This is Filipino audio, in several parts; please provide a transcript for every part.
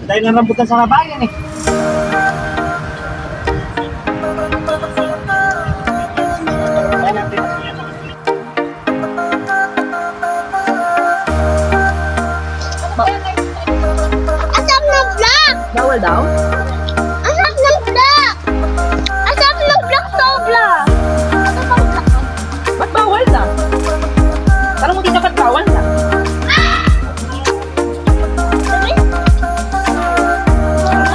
Dahil ng rambutan sa kabayan eh. Asap ng black! Bawal daw? Asap ng black! Asap ng black sobra! Ba't bawal na? Parang hindi dapat bawal na.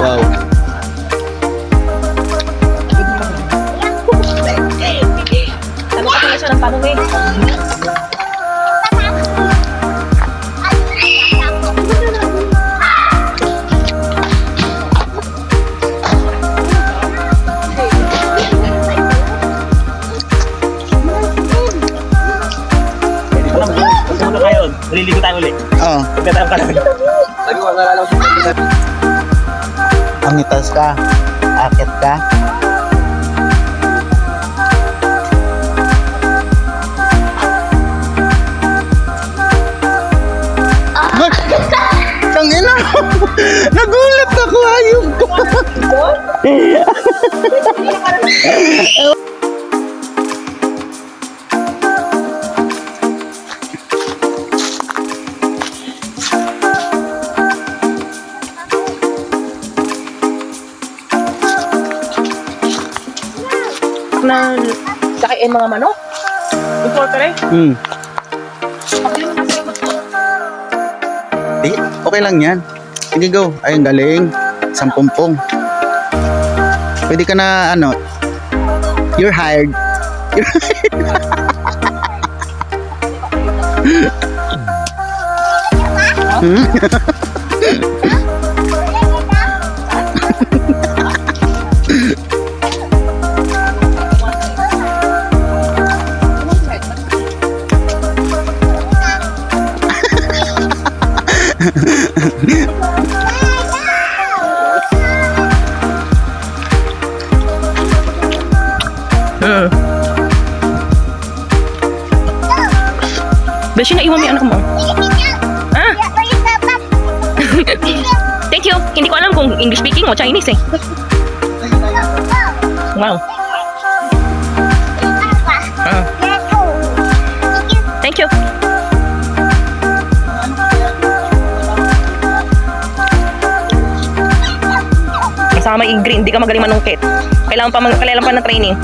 Wow. Ano ka pala siya ng tanong eh? Ano kayo? Maliligo tayo ulit. Oo. Pagkatapos ka lang. Angitas ka. Akit ka. Tangina! Nagulat ako, ayun ko. Na sakain mga manok? Yung poultry? Di, okay lang yan. Sige, go. Ayun, galing. Sampumpong. Pwede ka na, ano, you're hired. You're Beshi, naiwan mo yung anak mo. Ah? Thank you. Hindi ko alam kung English speaking o Chinese eh. Wow. Ah. Thank you. Kasama yung green, hindi ka magaling manungkit. Kailangan pa ng training.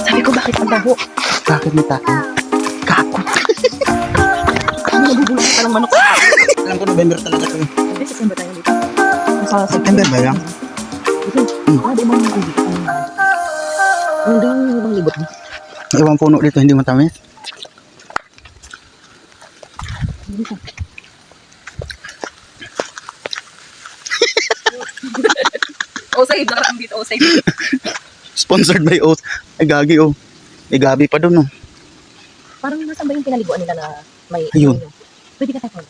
Sabi ko, bakit ang baho? Bakit may takin? Kako. Ano nabubulong ka ng manok? Alam ko, November talaga ito. Hindi, September tayo dito. Sa September ba yan? Di mo nang libot. Hindi mo nang libot. Ibang puno dito, hindi matamis. Osay, darang dito, Osay. Sponsored by Oat. Ay, gagi, oh. May gabi pa dun, oh. Parang nasan ba yung pinaliguan nila na may... Ayun. Pwede ka tayo.